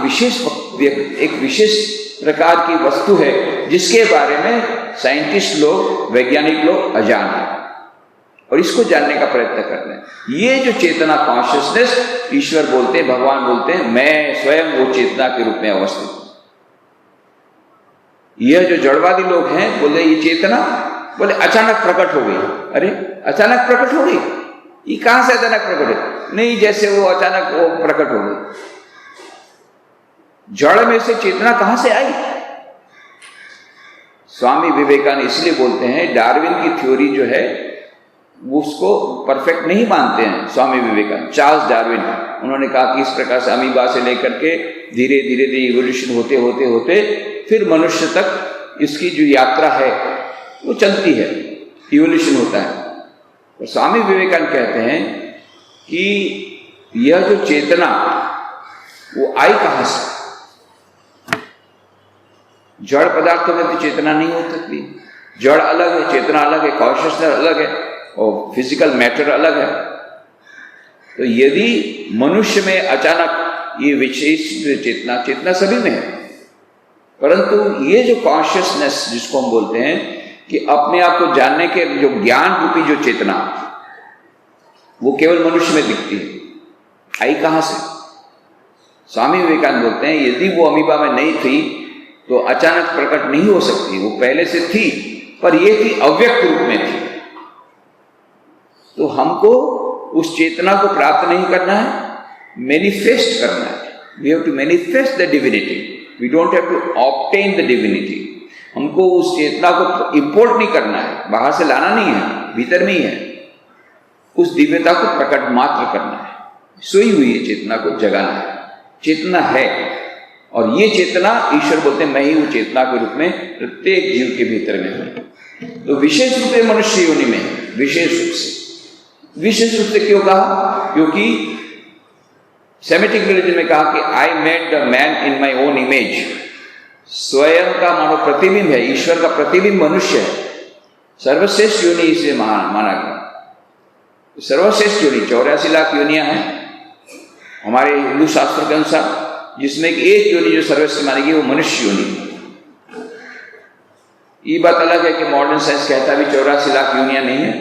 विशेष प्रकार की वस्तु है जिसके बारे में साइंटिस्ट लोग, वैज्ञानिक लोग अजान हैं और इसको जानने का प्रयत्न कर रहे हैं। ये जो चेतना, कॉन्शियसनेस, ईश्वर बोलते हैं, भगवान बोलते हैं, मैं स्वयं वो चेतना के रूप में अवस्थित हूं। यह जो जड़वादी लोग हैं बोले ये चेतना, बोले अचानक प्रकट हो गई। अरे अचानक प्रकट हो गई? ये कहां से अचानक प्रकट है? नहीं, जैसे वो अचानक वो प्रकट हो गई। जड़ में से चेतना कहां से आई? स्वामी विवेकानंद इसलिए बोलते हैं, डार्विन की थ्योरी जो है उसको परफेक्ट नहीं मानते हैं स्वामी विवेकानंद। चार्ल्स डार्विन, उन्होंने कहा कि इस प्रकार से अमीबा से लेकर के धीरे धीरे इवोल्यूशन होते होते होते फिर मनुष्य तक इसकी जो यात्रा है वो चलती है, इवोल्यूशन होता है। तो स्वामी विवेकानंद कहते हैं कि यह जो चेतना वो आई कहां से? जड़ पदार्थों में तो चेतना नहीं हो सकती। जड़ अलग है, चेतना अलग है, कॉन्शियसनेस अलग है और फिजिकल मैटर अलग है। तो यदि मनुष्य में अचानक ये विशेष चेतना, चेतना सभी में है, परंतु ये जो कॉन्शियसनेस जिसको हम बोलते हैं कि अपने आप को जानने के जो ज्ञान रूपी जो चेतना, वो केवल मनुष्य में दिखती है। आई कहां से? स्वामी विवेकानंद बोलते हैं यदि वो अमीबा में नहीं थी तो अचानक प्रकट नहीं हो सकती, वो पहले से थी, पर ये थी अव्यक्त रूप में थी। तो हमको उस चेतना को प्राप्त नहीं करना है, मैनिफेस्ट करना है। We have to manifest the divinity, we don't have to obtain the divinity. हमको उस चेतना को इंपोर्ट नहीं करना है, बाहर से लाना नहीं है, भीतर में ही है। उस दिव्यता को प्रकट मात्र करना है, सोई हुई चेतना को जगाना है। चेतना है और ये चेतना ईश्वर बोलते हैं मैं ही हूं चेतना के रूप में प्रत्येक जीव के भीतर में है। तो विशेष रूप से मनुष्य योनि में, विशेष रूप से क्यों कहा? क्योंकि सेमेटिक रिलीजन में कहा कि I made the man in my own image. स्वयं का मानो प्रतिबिंब है, ईश्वर का प्रतिबिंब मनुष्य है। सर्वश्रेष्ठ योनि इसे माना गया। सर्वश्रेष्ठ योनि 84 लाख योनियां हैं हमारे हिंदू शास्त्र के अनुसार, जिसमें एक योनि जो सर्वश्रेष्ठ मानी गई वो मनुष्य योनि। ये बात अलग है कि मॉडर्न साइंस कहता भी 84 लाख योनियां नहीं है,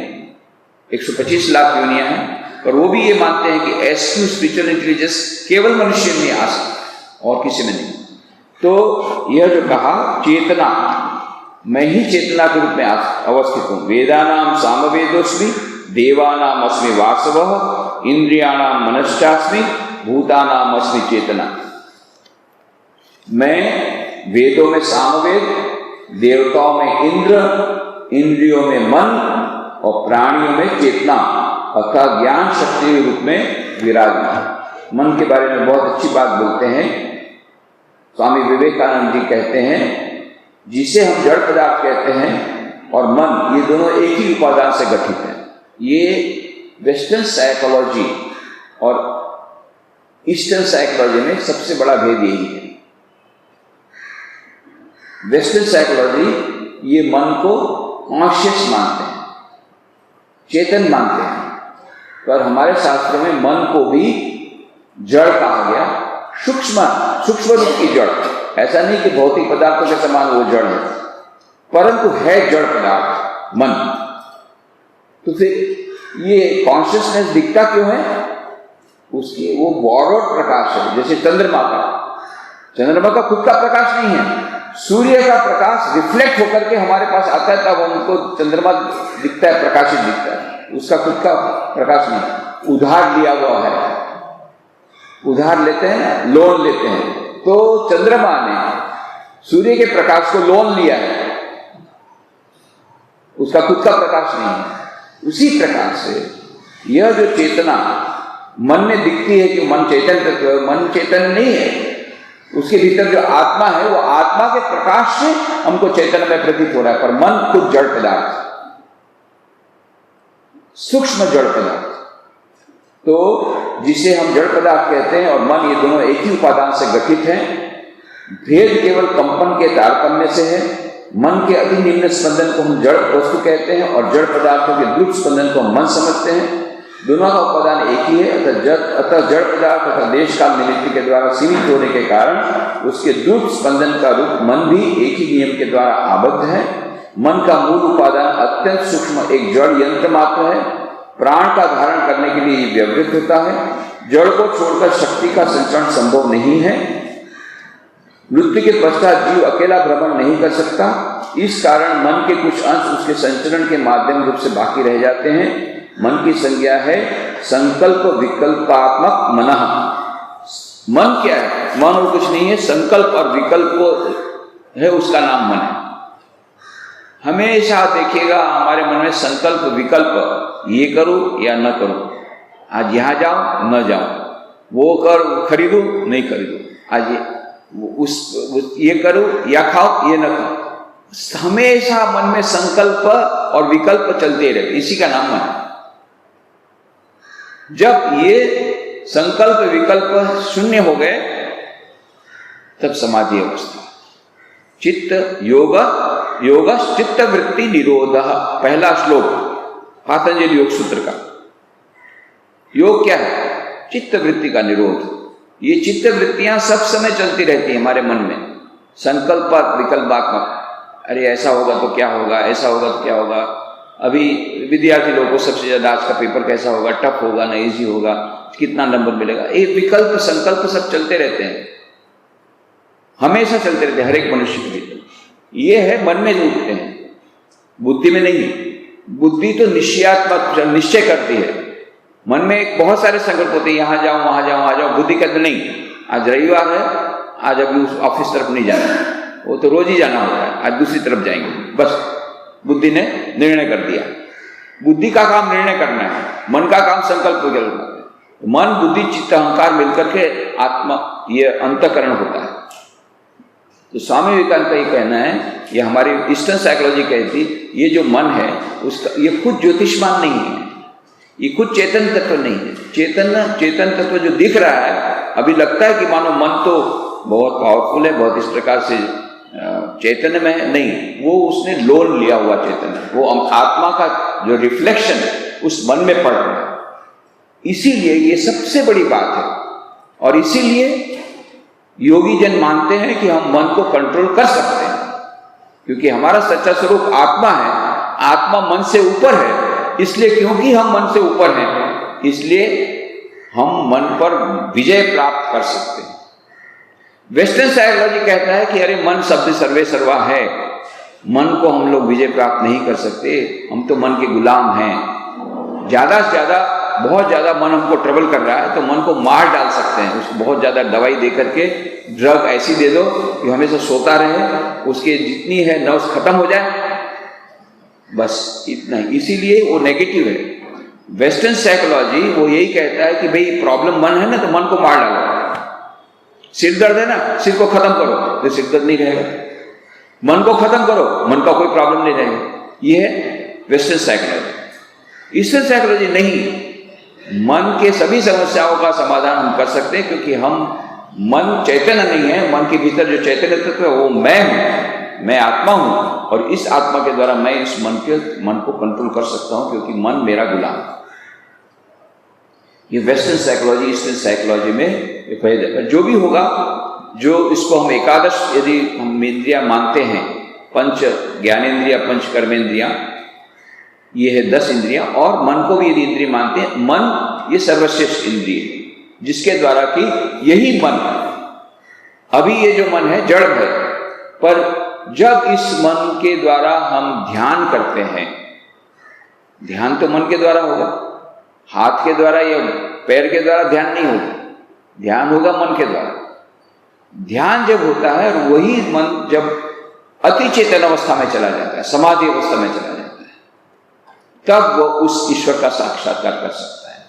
125 लाख योनियां हैं, और वो भी ये मानते हैं कि एसक्यू स्पिरिचुअल इंटेलिजेंस केवल मनुष्य में आ सकता और किसी में नहीं। तो यह जो कहा चेतना, मैं ही चेतना के रूप में अवस्थित हूं। वेदानाम सामवेदोस्मि, देवानाम अस्मि वासवः, इंद्रियाणाम मनश्चास्मि, भूतानाम अस्मि चेतना। मैं वेदों में सामवेद, देवताओं में इंद्र, इंद्रियों में मन और प्राणियों में चेतना अर्थात ज्ञान शक्ति के रूप में विराजमान। मन के बारे में बहुत अच्छी बात बोलते हैं स्वामी विवेकानंद जी, कहते हैं जिसे हम जड़ पदार्थ कहते हैं और मन, ये दोनों एक ही उपादान से गठित हैं। ये वेस्टर्न साइकोलॉजी और ईस्टर्न साइकोलॉजी में सबसे बड़ा भेद यही है। वेस्टर्न साइकोलॉजी ये मन को कॉन्शियस मानते हैं, चेतन मानते हैं, पर हमारे शास्त्रों में मन को भी जड़ कहा गया, सूक्ष्म रूप की जड़। ऐसा नहीं कि भौतिक पदार्थों के समान वो जड़ है, परंतु है जड़ पदार्थ मन। तो फिर ये कॉन्शियसनेस दिखता क्यों है? उसकी वो बोरोड प्रकाश है, जैसे चंद्रमा का खुद का प्रकाश नहीं है, सूर्य का प्रकाश रिफ्लेक्ट होकर के हमारे पास आता है, तब हमको चंद्रमा दिखता है, प्रकाशित दिखता है, उसका खुद का प्रकाश नहीं। उधार लिया हुआ है, उधार लेते हैं ना, लोन लेते हैं, तो चंद्रमा ने सूर्य के प्रकाश को लोन लिया है, उसका खुद का प्रकाश नहीं है। उसी प्रकार से यह जो चेतना मन में दिखती है कि मन चेतन तत्व है, मन चेतन नहीं है, उसके भीतर जो आत्मा है वो आत्मा के प्रकाश से हमको चेतन में प्रतीत हो रहा है, पर मन खुद जड़ पदार्थ, सूक्ष्म जड़ पदार्थ। तो जिसे हम जड़ पदार्थ कहते हैं और मन, ये दोनों एक ही उपादान से गठित हैं। भेद केवल कंपन के तारतम्य से है। मन के अति निम्न स्पंदन को हम जड़ वस्तु कहते हैं और जड़ पदार्थों के द्रुत स्पंदन को हम मन समझते हैं। दोनों का उपादान एक ही है, अतः जड़ पदार्थ तथा देश काल निमित्त के द्वारा सीमित होने के कारण उसके द्रुत स्पंदन का रूप मन भी एक ही नियम के द्वारा आबद्ध है। मन का मूल उपादान अत्यंत सूक्ष्म एक जड़ यंत्र मात्र है। प्राण का धारण करने के लिए व्यवहृत होता है। जड़ को छोड़कर शक्ति का संचरण संभव नहीं है। मृत्यु के पश्चात जीव अकेला भ्रमण नहीं कर सकता, इस कारण मन के कुछ अंश उसके संचरण के माध्यम रूप से बाकी रह जाते हैं। मन की संज्ञा है संकल्प विकल्पात्मक मनः। मन क्या है? मन और कुछ नहीं है, संकल्प और विकल्प है, उसका नाम मन है। हमेशा देखिएगा हमारे मन में संकल्प विकल्प, ये करूं या न करूं, आज यहां जाऊं न जाऊं, वो खरीदूं नहीं खरीदूं, आज ये करूं या खाओ ये न खाओ। हमेशा मन में संकल्प और विकल्प चलते रहते, इसी का नाम मन है। जब ये संकल्प विकल्प शून्य हो गए तब समाधि अवस्था। चित्त योग चित्त वृत्ति निरोध, पहला श्लोक पातंजलि योग सूत्र का। योग क्या है? चित्त वृत्ति का निरोध। ये चित्त वृत्तियां सब समय चलती रहती है हमारे मन में, संकल्प विकल्पात्मक। अरे ऐसा होगा तो क्या होगा, ऐसा होगा तो क्या होगा। अभी विद्यार्थी लोगों को सबसे ज्यादा आज का पेपर कैसा होगा, टफ होगा ना इजी होगा, कितना नंबर मिलेगा, ये विकल्प संकल्प सब चलते रहते हैं, हमेशा चलते रहते हैं हर एक मनुष्य के भीतर। ये है मन में जो उठते हैं, बुद्धि में नहीं। बुद्धि तो निश्चयात्मक निश्चय करती है। मन में बहुत सारे संकल्प होते हैं, यहाँ जाऊं वहां जाऊं वहां जाऊं। बुद्धि कहते नहीं, आज रविवार है, आज अभी उस ऑफिस तरफ नहीं जाना, वो तो रोज ही जाना होता है, आज दूसरी तरफ जाएंगे। बस बुद्धि ने निर्णय कर दिया। बुद्धि का काम निर्णय करना है, मन का काम संकल्प करना है। मन बुद्धि चित्त अहंकार मिलकर के आत्मा, ये अंतःकरण होता है। तो स्वामी विवेकानंद का ये कहना है, ये हमारी ईस्टर्न साइकोलॉजी कहती, ये जो मन है उसका ये खुद ज्योतिषमान नहीं है, ये खुद चेतन तत्व नहीं है। चेतन तत्व जो दिख रहा है, अभी लगता है कि मानो मन तो बहुत पावरफुल है, बहुत इस प्रकार से चैतन्य में है, नहीं, वो उसने लोन लिया हुआ चैतन्य, वो आत्मा का जो रिफ्लेक्शन उस मन में पड़ रहा है। इसीलिए ये सबसे बड़ी बात है, और इसीलिए योगी जन मानते हैं कि हम मन को कंट्रोल कर सकते हैं, क्योंकि हमारा सच्चा स्वरूप आत्मा है, आत्मा मन से ऊपर है। इसलिए क्योंकि हम मन से ऊपर हैं, इसलिए हम मन पर विजय प्राप्त कर सकते हैं। वेस्टर्न साइकोलॉजी कहता है कि अरे मन शब्द सर्वे सर्वा है, मन को हम लोग विजय प्राप्त नहीं कर सकते, हम तो मन के गुलाम हैं। ज्यादा से ज्यादा बहुत ज्यादा मन हमको ट्रबल कर रहा है तो मन को मार डाल सकते हैं, उसको बहुत ज्यादा दवाई दे करके, ड्रग ऐसी दे दो कि हमेशा सोता रहे, उसके जितनी है नर्व्स खत्म हो जाए, बस इतना ही। इसीलिए वो नेगेटिव है। वेस्टर्न साइकोलॉजी वो यही कहता है कि भाई प्रॉब्लम मन है ना, तो मन को मार डालो। सिर दर्द है ना, सिर को खत्म करो तो सिर दर्द नहीं रहेगा। मन को खत्म करो, मन का कोई प्रॉब्लम नहीं रहेगा। ये है वेस्टर्न साइकोलॉजी। ईस्टर्न साइकोलॉजी नहीं, मन के सभी समस्याओं का समाधान हम कर सकते हैं, क्योंकि हम मन चैतन्य नहीं है। मन के भीतर जो चैतन्य तत्व है वो मैं हूं, मैं आत्मा हूं, और इस आत्मा के द्वारा मैं इस मन को कंट्रोल कर सकता हूं, क्योंकि मन मेरा गुलाम। ये वेस्टर्न साइकोलॉजी ईस्टर्न साइकोलॉजी में एक भेद है। जो भी होगा, जो इसको हम एकादश यदि हम इंद्रिया मानते हैं, पंच ज्ञानेन्द्रिया, पंच कर्मेंद्रिया, ये है 10 इंद्रियां, और मन को भी यदि इंद्रिय मानते हैं, मन ये सर्वश्रेष्ठ इंद्रिय है, जिसके द्वारा कि यही मन, अभी ये जो मन है जड़ है, पर जब इस मन के द्वारा हम ध्यान करते हैं, ध्यान तो मन के द्वारा होगा, हाथ के द्वारा या पैर के द्वारा ध्यान नहीं होगा, ध्यान होगा मन के द्वारा। ध्यान जब होता है, और वही मन जब अति चेतन अवस्था में चला जाता है, समाधि अवस्था में चला जाता है, तब वो उस ईश्वर का साक्षात्कार कर सकता है,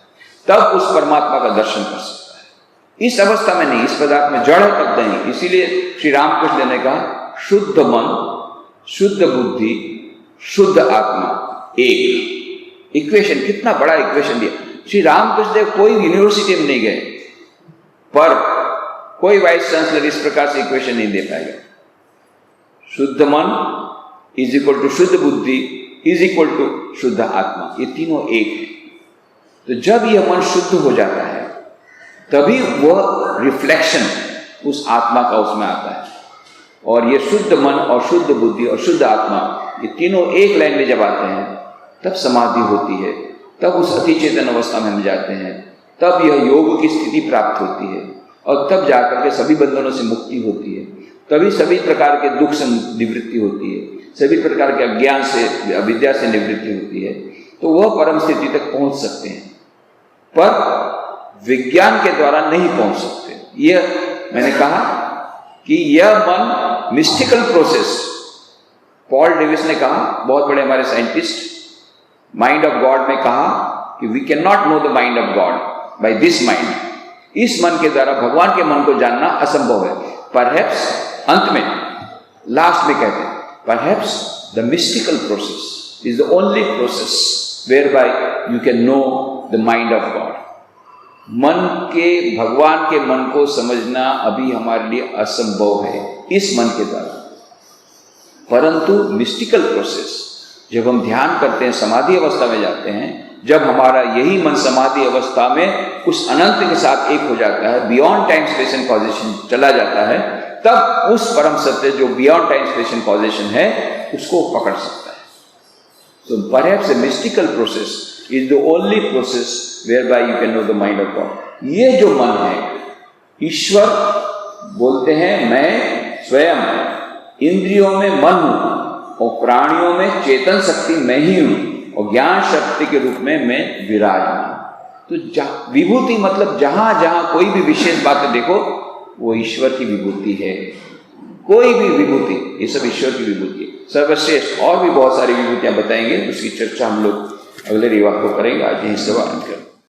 तब उस परमात्मा का दर्शन कर सकता है। इस अवस्था में नहीं, इस पदार्थ में जड़ है तब नहीं। इसीलिए श्री रामकृष्ण ने कहा शुद्ध मन, शुद्ध बुद्धि, शुद्ध आत्मा एक। इक्वेशन, कितना बड़ा इक्वेशन दिया। श्री रामकृष्ण देव कोई यूनिवर्सिटी में नहीं गए, पर कोई वाइस चांसलर इस प्रकार से इक्वेशन नहीं दे पाएगा। शुद्ध मन इज इक्वल टू शुद्ध बुद्धि इज इक्वल टू शुद्ध आत्मा, ये तीनों एक है। तो जब यह मन शुद्ध हो जाता है, तभी वह रिफ्लेक्शन उस आत्मा का उसमें आता है, और ये शुद्ध मन और शुद्ध बुद्धि और शुद्ध आत्मा, ये तीनों एक लाइन में जब आते हैं, तब समाधि होती है, तब उस अति चेतन अवस्था में हम जाते हैं, तब यह योग की स्थिति प्राप्त होती है, और तब जाकर के सभी बंधनों से मुक्ति होती है, तभी सभी प्रकार के दुख से निवृत्ति होती है, सभी प्रकार के अज्ञान से, अविद्या से निवृत्ति होती है। तो वह परम स्थिति तक पहुंच सकते हैं, पर विज्ञान के द्वारा नहीं पहुंच सकते। यह मैंने कहा कि यह मन मिस्टिकल प्रोसेस, पॉल डेविस ने कहा, बहुत बड़े हमारे साइंटिस्ट, माइंड ऑफ गॉड में कहा कि we can not know the mind of God by this mind. इस मन के द्वारा भगवान के मन को जानना असंभव है। परहैप्स, अंत में लास्ट में कहते हैं, perhaps the mystical process is the only process whereby you can know the mind of God. मन के, भगवान के मन को समझना अभी हमारे लिए असंभव है इस मन के द्वारा, परंतु मिस्टिकल प्रोसेस, जब हम ध्यान करते हैं, समाधि अवस्था में जाते हैं, जब हमारा यही मन समाधि अवस्था में उस अनंत के साथ एक हो जाता है, beyond time space and causation चला जाता है, तब उस परम सत्य जो beyond time space and causation है, उसको पकड़ सकता है। So perhaps the mystical process is the only process whereby you can know the mind of God। ये जो मन है, ईश्वर बोलते हैं मैं स्वयं इंद्रियों में मन हूं, और प्राणियों में चेतन शक्ति मैं ही हूं, और ज्ञान शक्ति के रूप में मैं विराजमान। तो विभूति मतलब जहां जहां कोई भी विशेष बातें देखो, वो ईश्वर की विभूति है। कोई भी विभूति, ये सब ईश्वर की विभूति है, सर्वश्रेष्ठ। और भी बहुत सारी विभूतियां बताएंगे, उसकी चर्चा हम लोग अगले रविवार को करेंगे। आज यही सब आरंभ करें।